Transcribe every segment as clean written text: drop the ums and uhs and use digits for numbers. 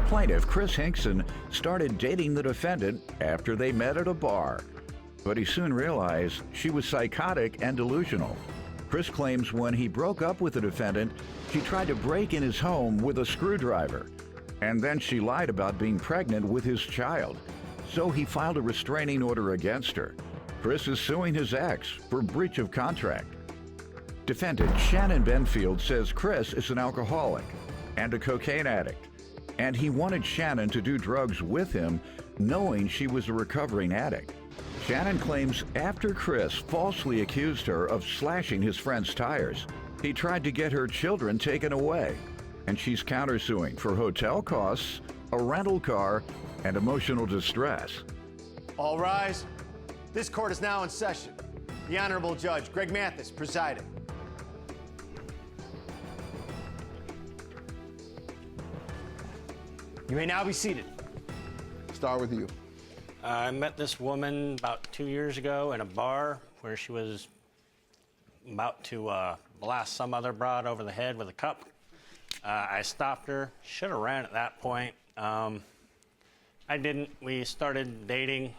Plaintiff Chris Hinkson started dating the defendant after they met at a bar, but he soon realized she was psychotic and delusional. Chris claims when he broke up with the defendant, she tried to break in his home with a screwdriver, and then she lied about being pregnant with his child. So he filed a restraining order against her. Chris is suing his ex for breach of contract. Defendant Shannon Benfield says Chris is an alcoholic and a cocaine addict, and he wanted Shannon to do drugs with him, knowing she was a recovering addict. Shannon claims after Chris falsely accused her of slashing his friend's tires, he tried to get her children taken away, and she's countersuing for hotel costs, a rental car, and emotional distress. All rise. This court is now in session. The Honorable Judge Greg Mathis presiding. You may now be seated. Start with you. I met this woman about 2 years ago in a bar where she was about to blast some other broad over the head with a cup. I stopped her. Should have ran at that point. I didn't. We started dating.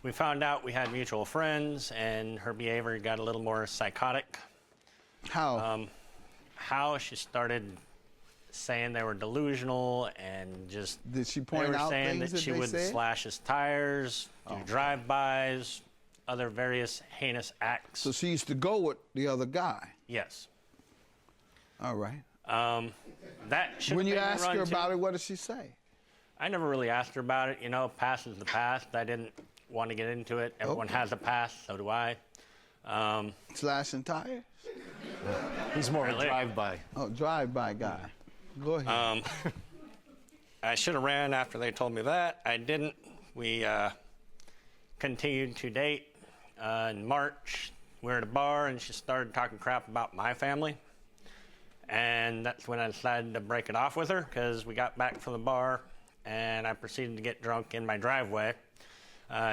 We found out we had mutual friends, and her behavior got a little more psychotic. How? How she started saying they were delusional, and just Did she point out saying things that she they would said? slash his tires, do drive-bys, other various heinous acts. So she used to go with the other guy. Yes. All right. That should When have you made me ask run her too. about it, what did she say? I never really asked her about it. You know, past is the past. I didn't want to get into it. Everyone Okay. has a past, so do I. Slashing tires? He's more of a Really? drive-by. Oh, drive-by guy. Go ahead. I should have ran after they told me that. I didn't. We continued to date. In March, we were at a bar, and she started talking crap about my family. And that's when I decided to break it off with her, because we got back from the bar, and I proceeded to get drunk in my driveway.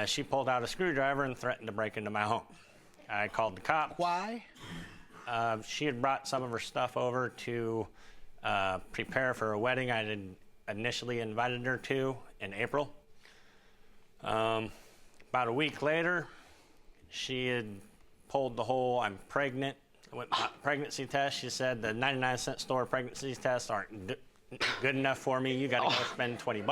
She pulled out a screwdriver and threatened to break into my home. I called the cops. Why? She had brought some of her stuff over to prepare for a wedding I had initially invited her to in April. About a week later, she had pulled the whole "I'm pregnant." I went for a pregnancy test. She said the 99-cent store pregnancy tests aren't good enough for me. You got to go spend $20.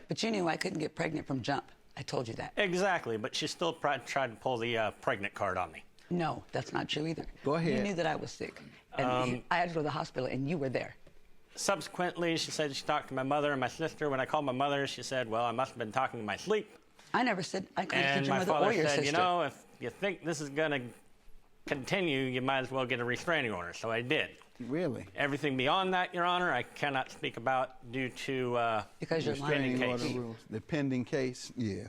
But you knew I couldn't get pregnant from jump. I told you that. Exactly, but she still tried to pull the pregnant card on me. No, that's not true either. Go ahead. You knew that I was sick. And I had to go to the hospital, and you were there. Subsequently, she said she talked to my mother and my sister. When I called my mother, she said, well, I must have been talking in my sleep. I never said I couldn't And see your my mother father or your said, sister. you know, if you think this is going to continue, you might as well get a restraining order. So I did. Really? Everything beyond that, Your Honor, I cannot speak about due to Because you're pending lying. Order case. rules. The pending case? Yeah.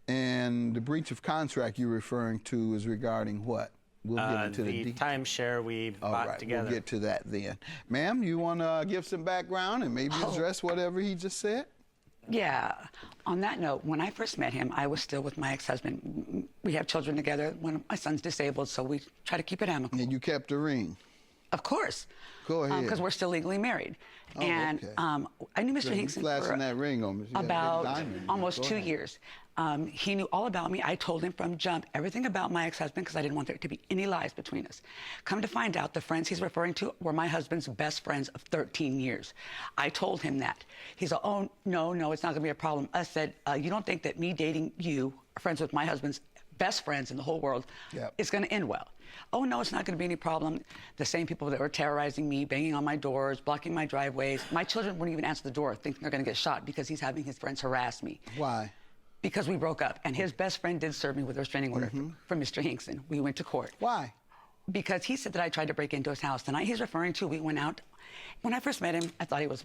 And the breach of contract you're referring to is regarding what? We'll get into The the timeshare we bought right, together. we'll get to that then. Ma'am, you want to give some background and maybe address whatever he just said? Yeah. On that note, when I first met him, I was still with my ex-husband. We have children together. One of my son's disabled, so we try to keep it amicable. And you kept the ring. Of course. Go ahead. Because we're still legally married. Oh, and okay. I knew Mr. You Hinkson flashing for that ring on me. You got a big about diamond ring. almost Go 2 ahead. years. He knew all about me. I told him from jump everything about my ex-husband because I didn't want there to be any lies between us. Come to find out, the friends he's referring to were my husband's best friends of 13 years. I told him that. He said, oh, no, it's not going to be a problem. I said, you don't think that me dating you, are friends with my husband's best friends in the whole world, Yep. is going to end well? Oh, no, it's not going to be any problem. The same people that were terrorizing me, banging on my doors, blocking my driveways. My children wouldn't even answer the door thinking they're going to get shot because he's having his friends harass me. Why? Because we broke up, and his best friend did serve me with a restraining order from Mr. Hinkson. We went to court. Why? Because he said that I tried to break into his house. The night he's referring to, we went out. When I first met him, I thought he was,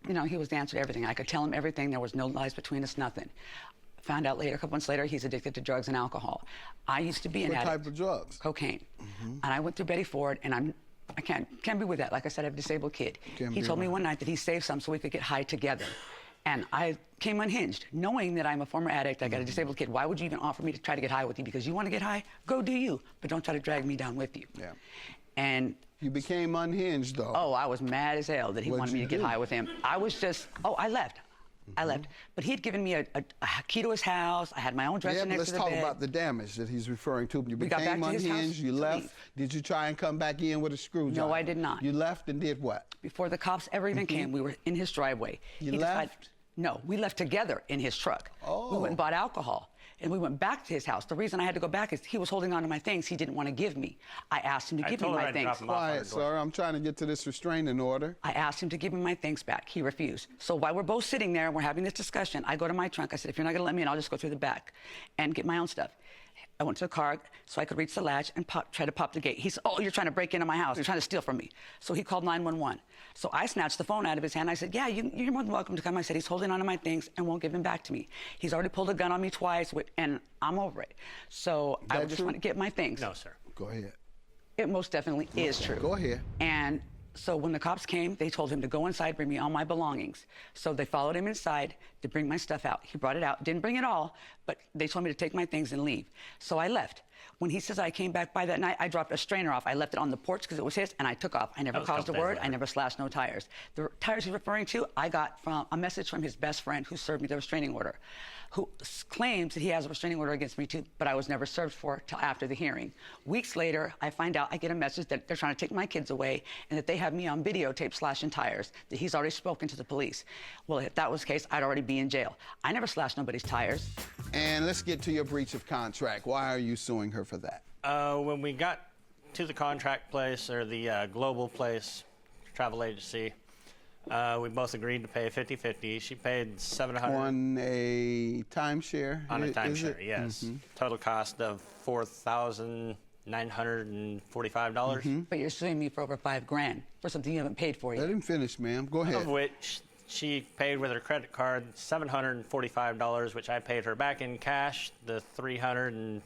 you know, he was the answer to everything. I could tell him everything. There was no lies between us, nothing. Found out later, a couple months later, he's addicted to drugs and alcohol. I used to be an What addict. type of drugs? Cocaine. And I went through Betty Ford, and I can't be with that. Like I said, I have a disabled kid. Can't He be told me with- one night that he saved some so we could get high together. And I came unhinged, knowing that I'm a former addict. I got a disabled kid. Why would you even offer me to try to get high with you? Because you want to get high? Go do you. But don't try to drag me down with you. Yeah. And You became unhinged, though. Oh, I was mad as hell that he What'd wanted me you to get do? high with him. I was just, I left. I left. But he'd given me a key to his house. I had my own dresser Yeah, but next let's to the talk bed. about the damage that he's referring to. You We got back became to his house unhinged, you to left. leave. Did you try and come back in with a screwdriver? No, I did not. You left and did what? Before the cops ever even came, we were in his driveway. You He decided- left? No, we left together in his truck. Oh. We went and bought alcohol. And we went back to his house. The reason I had to go back is he was holding on to my things he didn't want to give me. I asked him to give me told her my I'd drop things. them off on her Quiet, door. sir. I'm trying to get to this restraining order. I asked him to give me my things back. He refused. So while we're both sitting there and we're having this discussion, I go to my trunk. I said, if you're not going to let me in, I'll just go through the back and get my own stuff. I went to the car so I could reach the latch and try to pop the gate. He said, oh, you're trying to break into my house. You're trying to steal from me. So he called 911. So I snatched the phone out of his hand. I said, yeah, you're more than welcome to come. I said, he's holding on to my things and won't give them back to me. He's already pulled a gun on me twice, and I'm over it. So I That just true? want to get my things. No, sir. Go ahead. It most definitely is true. Go ahead. And so when the cops came, they told him to go inside, bring me all my belongings. So they followed him inside to bring my stuff out. He brought it out, didn't bring it all, but they told me to take my things and leave. So I left. When he says I came back by that night, I dropped a strainer off. I left it on the porch because it was his, and I took off. I never That was a caused a couple days word. I later. never slashed no tires. The tires he's referring to, I got from a message from his best friend who served me the restraining order, who claims that he has a restraining order against me too, but I was never served for till after the hearing. Weeks later, I find out, I get a message that they're trying to take my kids away and that they have me on videotape slashing tires, that he's already spoken to the police. Well, if that was the case, I'd already be in jail. I never slashed nobody's tires. And let's get to your breach of contract. Why are you suing her for that? When we got to the contract place, or the global place, travel agency, we both agreed to pay 50-50. She paid $700 On a timeshare? on a Is timeshare, it? yes. Total cost of $4,945, But you're suing me for over $5,000 for something you haven't paid for Let yet. him finish, ma'am. Go of ahead. which she paid with her credit card $745, which I paid her back in cash, the $372.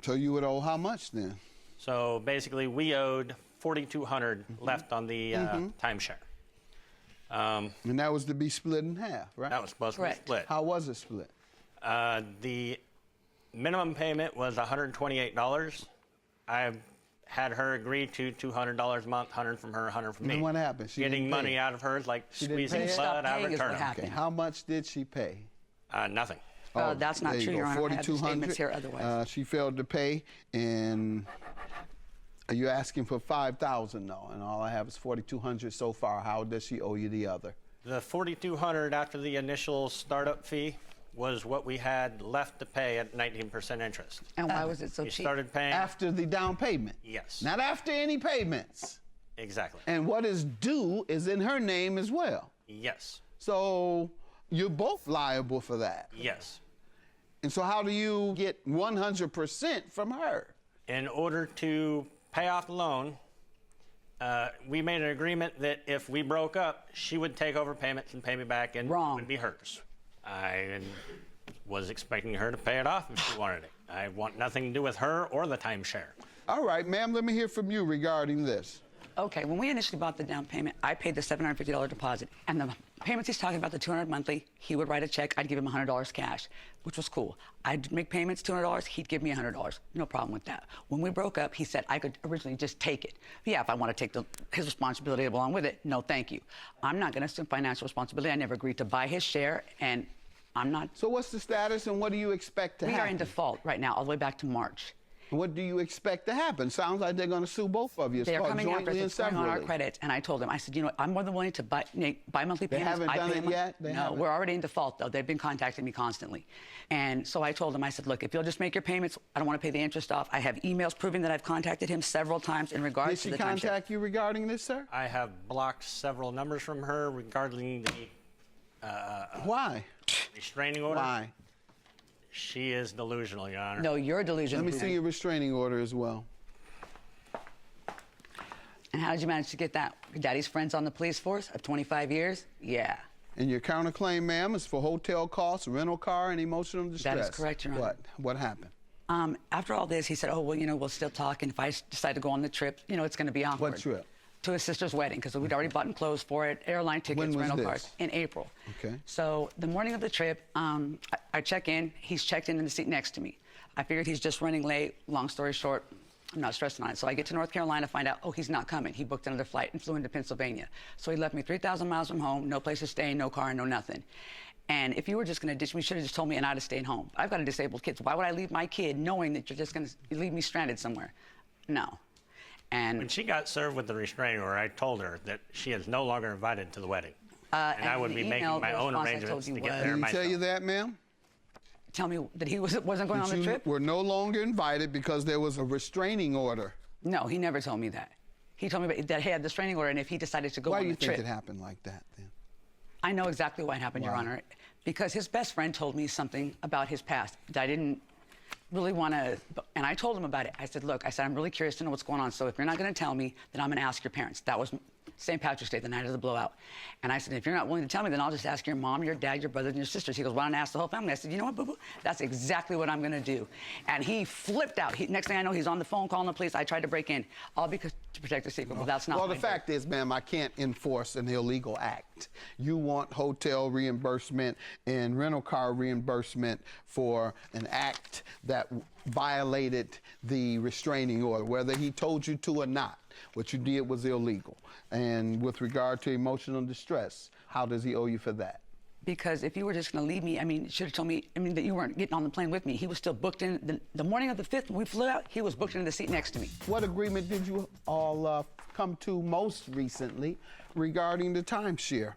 So you would owe how much then? So basically, we owed $4,200 left on the timeshare. And that was to be split in half, right? That was supposed to be Correct. split. How was it split? The minimum payment was $128. I had her agree to $200 a month, 100 from her, 100 from me. And what happened? She Getting didn't pay money it? out of her is like She didn't squeezing pay it? blood Stop out of paying a is what turnip. happened. Okay. How much did she pay? Nothing. That's not there you true, go. Your Honor. I have the 4,200. statements here otherwise. She failed to pay, and are you asking for $5,000 though? And all I have is $4,200 so far. How does she owe you the other? The $4,200 after the initial startup fee was what we had left to pay at 19% interest. And why was it so We cheap? started paying. After the down payment? Yes. Not after any payments. Exactly. And what is due is in her name as well. Yes. So you're both liable for that. Yes. And so how do you get 100% from her? In order to pay off the loan, we made an agreement that if we broke up, she would take over payments and pay me back, and Wrong. it would be hers. I was expecting her to pay it off if she wanted it. I want nothing to do with her or the timeshare. All right, ma'am, let me hear from you regarding this. Okay, when we initially bought the down payment, I paid the $750 deposit. And the payments he's talking about, the $200 monthly, he would write a check, I'd give him $100 cash, which was cool. I'd make payments, $200, he'd give me $100. No problem with that. When we broke up, he said I could originally just take it. Yeah, if I want to take his responsibility along with it, no thank you. I'm not going to assume financial responsibility. I never agreed to buy his share, and I'm not. So what's the status and what do you expect to We happen? are in default right now, all the way back to March. What do you expect to happen? Sounds like they're going to sue both of you. It's They're called coming after us. jointly and It's going on our severally. credits. And I told them, I said, you know what, I'm more than willing to buy monthly They payments. haven't I done pay it them- yet? They No, haven't? we're already in default, though. They've been contacting me constantly. And so I told them, I said, look, if you'll just make your payments, I don't want to pay the interest off. I have emails proving that I've contacted him several times in Did regards she to the timeshare. contact you regarding this, sir? I have blocked several numbers from her regarding the Why? restraining order. Why? She is delusional, Your Honor. No, you're delusional. Let me see your restraining order as well. And how did you manage to get that? Daddy's friends on the police force of 25 years? Yeah. And your counterclaim, ma'am, is for hotel costs, rental car, and emotional distress. correct, Your Honor. What? What happened? After all this, he said, oh, well, you know, we'll still talk. And if I decide to go on the trip, you know, it's going to be awkward. What trip? To his sister's wedding, because we'd already bought clothes for it, airline tickets, When was rental this? cars, in April. Okay. So the morning of the trip, I check in. He's checked in the seat next to me. I figured he's just running late. Long story short, I'm not stressing on it. So I get to North Carolina, find out, oh, he's not coming. He booked another flight and flew into Pennsylvania. So he left me 3,000 miles from home, no place to stay, no car, no nothing. And if you were just going to ditch me, you should have just told me and I'd have stayed home. I've got a disabled kid, so why would I leave my kid knowing that you're just going to leave me stranded somewhere? No. And When she got served with the restraining order, I told her that she is no longer invited to the wedding. And I would be making my own arrangements to get there Did he myself. tell you that, ma'am? tell me that he wasn't going on the You trip? were no longer invited because there was a restraining order. No, he never told me that. He told me that he had the restraining order, and if he decided to go Why on do you the trip. think it happened like that, then? I know exactly why it happened, Your Honor. Because his best friend told me something about his past that I didn't really want to, and I told him about it. I said, look, I'm really curious to know what's going on, so if you're not going to tell me, then I'm going to ask your parents. That was St. Patrick's Day, the night of the blowout. And I said, if you're not willing to tell me, then I'll just ask your mom, your dad, your brothers, and your sisters. He goes, why don't I ask the whole family? I said, you know what, boo-boo? That's exactly what I'm going to do. And he flipped out. Next thing I know, he's on the phone calling the police. I tried to break in, all because to protect the secret. Well, that's not Well, my the fact is, ma'am, I can't enforce an illegal act. You want hotel reimbursement and rental car reimbursement for an act that violated the restraining order, whether he told you to or not. What you did was illegal. And with regard to emotional distress, how does he owe you for that? Because if you were just going to leave me, I mean, you should have told me, that you weren't getting on the plane with me. He was still booked in. The morning of the 5th, when we flew out, he was booked into the seat next to me. What agreement did you all come to most recently regarding the timeshare?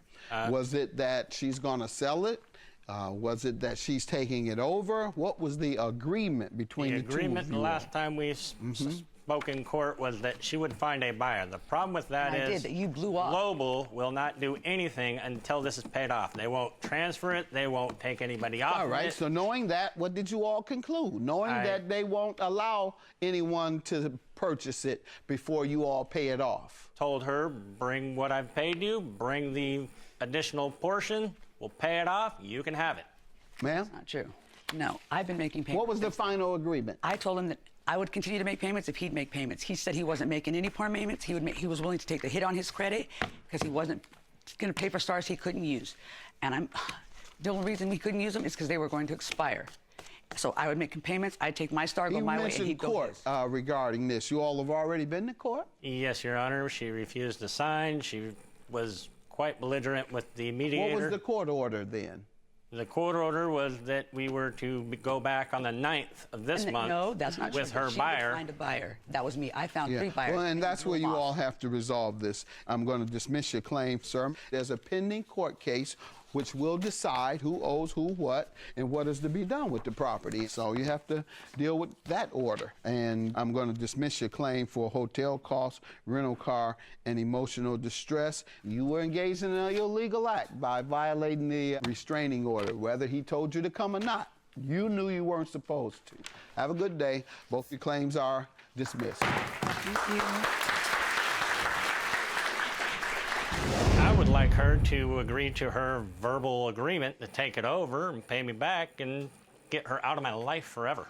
Was it that she's going to sell it? Was it that she's taking it over? What was the agreement between the two of you? The agreement the last time we spoke in court was that she would find a buyer. The problem with that And I is did, that you blew off. Global will not do anything until this is paid off. They won't transfer it. They won't take anybody off All right, of it. so knowing that, what did you all conclude? Knowing that they won't allow anyone to purchase it before you all pay it off. Told her, bring what I've paid you, bring the additional portion, we'll pay it off, you can have it. Ma'am? Not true. No, I've been making payments. What was the final agreement? I told him that I would continue to make payments if he'd make payments. He said he wasn't making any more payments. He was willing to take the hit on his credit because he wasn't going to pay for stars he couldn't use. And the only reason we couldn't use them is because they were going to expire. So I would make payments. I'd take my star, go my way, and he'd go his. Regarding this. You all have already been to court? Yes, Your Honor. She refused to sign. She was quite belligerent with the mediator. What was the court order then? The court order was that we were to go back on the 9th of this month. No, that's not with true. her She buyer. would find a buyer. That was me. I found 3 buyers. Well, and that's where you blew all off. have to resolve this. I'm going to dismiss your claim, sir. There's a pending court case which will decide who owes who what and what is to be done with the property. So you have to deal with that order. And I'm going to dismiss your claim for hotel costs, rental car, and emotional distress. You were engaged in an illegal act by violating the restraining order, whether he told you to come or not. You knew you weren't supposed to. Have a good day. Both your claims are dismissed. Thank you. I would like her to agree to her verbal agreement to take it over and pay me back and get her out of my life forever.